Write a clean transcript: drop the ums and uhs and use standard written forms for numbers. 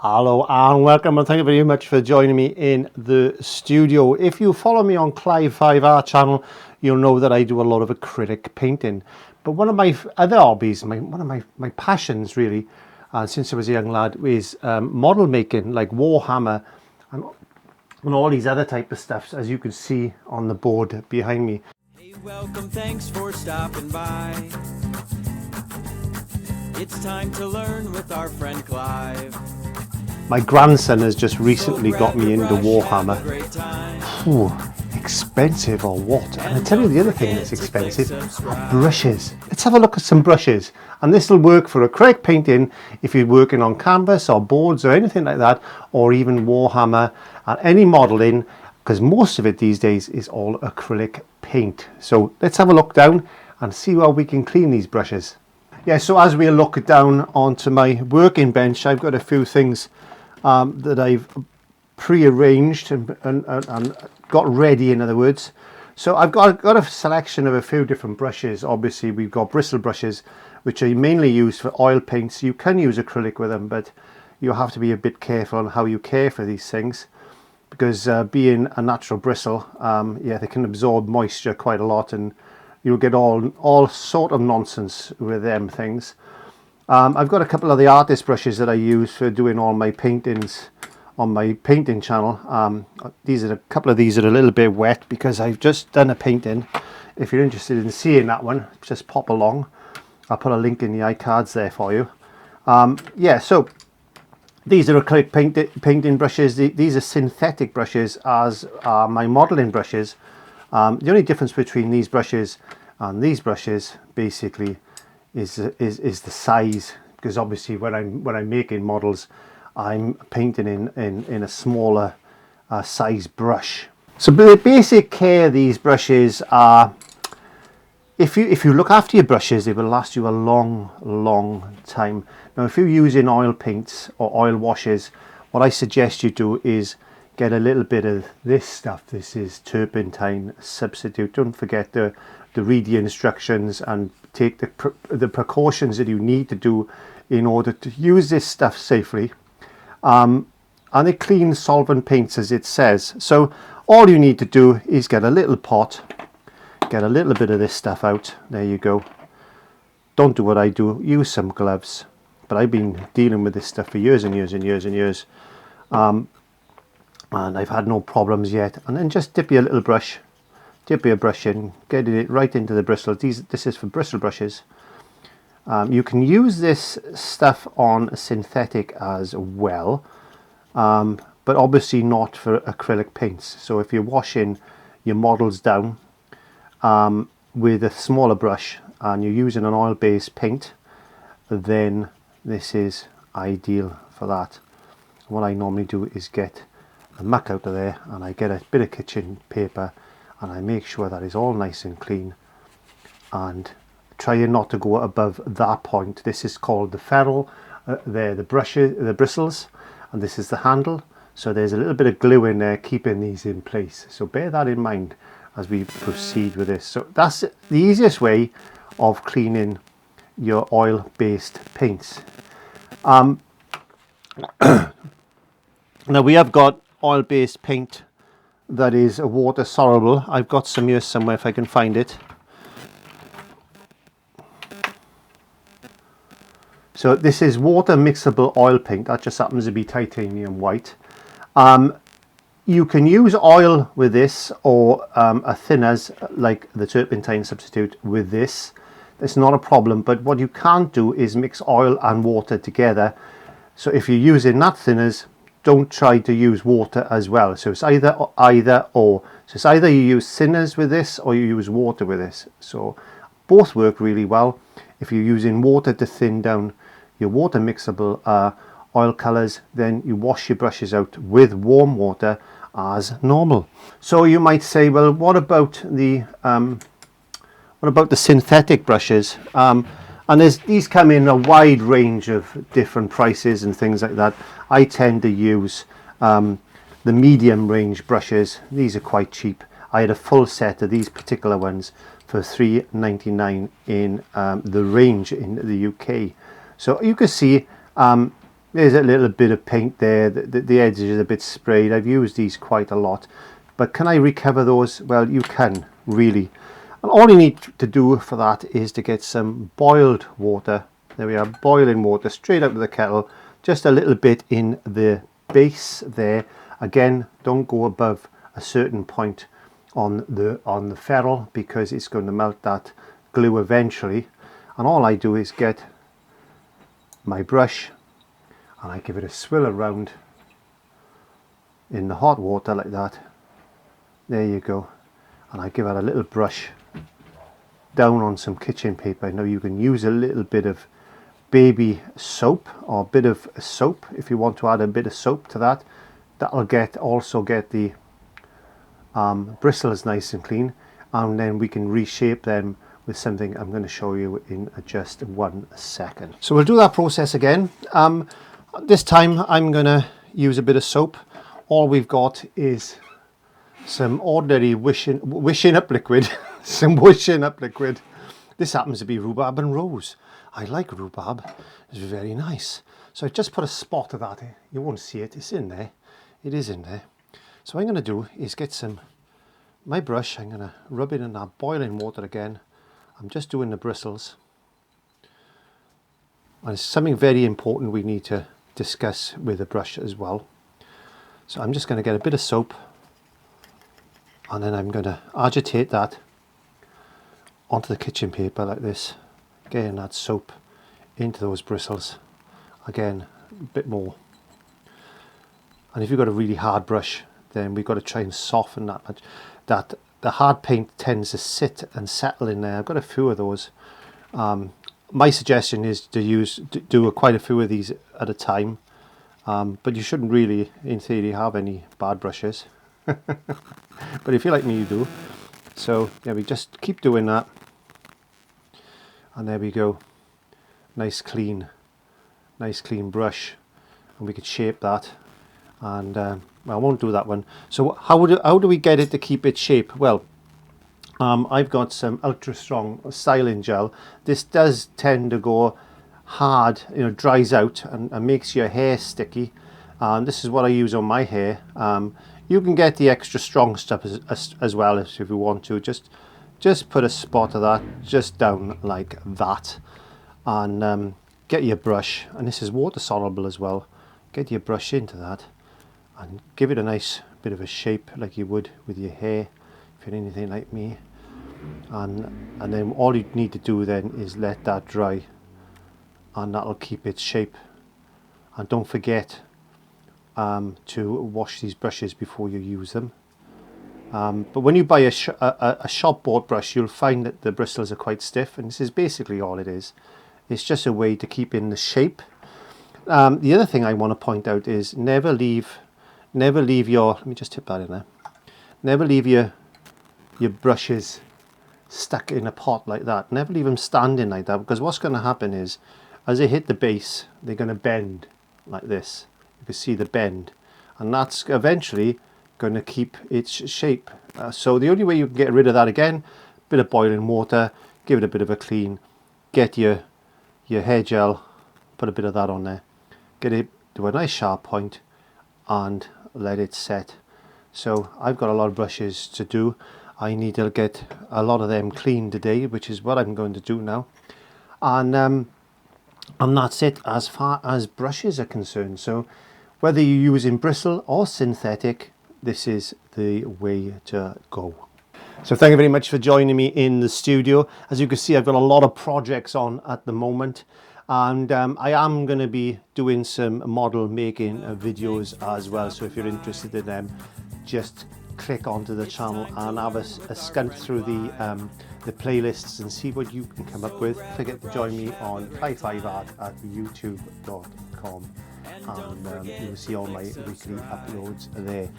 Hello and welcome, and thank you very much for joining me in the studio. If you follow me on Clive 5R channel, you'll know that I do a lot of acrylic painting. But one of my other hobbies, one of my passions really, since I was a young lad, is model making, like Warhammer and all these other type of stuffs, as you can see on the board behind me. Hey, welcome, thanks for stopping by. It's time to learn with our friend Clive. My grandson has just recently got me into Warhammer. Ooh, expensive or what? And I tell you the other thing that's expensive are brushes. Let's have a look at some brushes. And this will work for acrylic painting if you're working on canvas or boards or anything like that, or even Warhammer and any modeling, because most of it these days is all acrylic paint. So let's have a look down and see how we can clean these brushes. Yeah, so as we look down onto my working bench, I've got a few things that I've pre-arranged and got ready, in other words. So I've got a selection of a few different brushes. Obviously we've got bristle brushes, which are mainly used for oil paints. You can use acrylic with them, but you have to be a bit careful on how you care for these things, because being a natural bristle, yeah, they can absorb moisture quite a lot, and you'll get all sort of nonsense with them things. I've got a couple of the artist brushes that I use for doing all my paintings on my painting channel. A couple of these are a little bit wet because I've just done a painting. If you're interested in seeing that one, just pop along. I'll put a link in the iCards there for you. Yeah, so these are acrylic painting brushes. These are synthetic brushes, as are my modeling brushes. The only difference between these brushes and these brushes basically is the size, because obviously when I'm making models, I'm painting in a smaller size brush. So the basic care of these brushes are, if you look after your brushes, they will last you a long time. Now if you're using oil paints or oil washes, what I suggest you do is get a little bit of this stuff. This is turpentine substitute. Don't forget to read the instructions and take the precautions that you need to do in order to use this stuff safely. And it cleans solvent paints, as it says. So all you need to do is get a little pot, get a little bit of this stuff out. There you go. Don't do what I do, use some gloves. But I've been dealing with this stuff for years and years and years and years. And I've had no problems yet. And then just dip your little brush, dip your brush in, get it right into the bristle. This is for bristle brushes. You can use this stuff on synthetic as well, but obviously not for acrylic paints. So if you're washing your models down with a smaller brush and you're using an oil-based paint, then this is ideal for that. What I normally do is get the muck out of there, and I get a bit of kitchen paper and I make sure that is all nice and clean, and trying not to go above that point. This is called the ferrule, the bristles, and this is the handle. So there's a little bit of glue in there keeping these in place. So bear that in mind as we proceed with this. So that's the easiest way of cleaning your oil-based paints. Now we have got oil-based paint that is water soluble. I've got some here somewhere if I can find it. So this is water mixable oil paint. That just happens to be titanium white. You can use oil with this, or a thinners like the turpentine substitute with this. It's not a problem, but what you can't do is mix oil and water together. So if you're using that thinners, don't try to use water as well. So it's either or. So it's either you use thinners with this or you use water with this. So both work really well. If you're using water to thin down your water mixable oil colors, then you wash your brushes out with warm water as normal. So you might say, well, what about the synthetic brushes? And these come in a wide range of different prices and things like that. I tend to use the medium range brushes. These are quite cheap. I had a full set of these particular ones for £3.99 in the range in the UK. So you can see There's a little bit of paint there, the edge is a bit sprayed. I've used these quite a lot, but can I recover those? Well, you can, really. And all you need to do for that is to get some boiled water. There we are, boiling water straight out of the kettle, just a little bit in the base there. Again, don't go above a certain point on the ferrule, because it's going to melt that glue eventually. And all I do is get my brush and I give it a swill around in the hot water like that. There you go. And I give it a little brush down on some kitchen paper. Now you can use a little bit of baby soap, or a bit of soap if you want to add a bit of soap to that. That'll also get the bristles nice and clean, and then we can reshape them with something I'm going to show you in just 1 second. So we'll do that process again. This time I'm going to use a bit of soap. All we've got is some ordinary wishing up liquid. Some wishing up liquid. This happens to be rhubarb and rose. I like rhubarb, it's very nice. So I just put a spot of that. You won't see it, it's in there. It is in there. So what I'm going to do is get my brush, I'm going to rub it in that boiling water again. I'm just doing the bristles. And it's something very important we need to discuss with the brush as well. So I'm just going to get a bit of soap, and then I'm going to agitate that onto the kitchen paper like this, getting that soap into those bristles. Again, a bit more. And if you've got a really hard brush, then we've got to try and soften that. The hard paint tends to sit and settle in there. I've got a few of those. My suggestion is to do quite a few of these at a time, but you shouldn't really, in theory, have any bad brushes. But if you like me, you do. So yeah, we just keep doing that, and there we go. Nice clean brush, and we could shape that. And well, I won't do that one. So how do we get it to keep its shape? Well, I've got some ultra strong styling gel. This does tend to go hard, dries out and makes your hair sticky. This is what I use on my hair. You can get the extra strong stuff as well if you want to. Just put a spot of that just down like that, and get your brush, and this is water soluble as well. Get your brush into that and give it a nice bit of a shape like you would with your hair if you're anything like me. And then all you need to do then is let that dry, and that'll keep its shape. And don't forget to wash these brushes before you use them. But when you buy a shop bought brush, you'll find that the bristles are quite stiff, and this is basically all it is. It's just a way to keep in the shape. The other thing I want to point out is never leave your, let me just tip that in there. Never leave your brushes stuck in a pot like that. Never leave them standing like that, because what's going to happen is as they hit the base, they're going to bend like this. You can see the bend, and that's eventually going to keep its shape. So the only way you can get rid of that, again, bit of boiling water, give it a bit of a clean, get your hair gel, put a bit of that on there, get it to a nice sharp point, and let it set. So I've got a lot of brushes to do. I need to get a lot of them clean today, which is what I'm going to do now. And that's it as far as brushes are concerned. So whether you're using bristle or synthetic, this is the way to go. So thank you very much for joining me in the studio. As you can see, I've got a lot of projects on at the moment, and I am going to be doing some model making videos as well. So if you're interested in them, just click onto the channel and have a scunt through the playlists and see what you can come up with. Don't forget to join me on 55art at youtube.com, and you'll see all my weekly uploads there.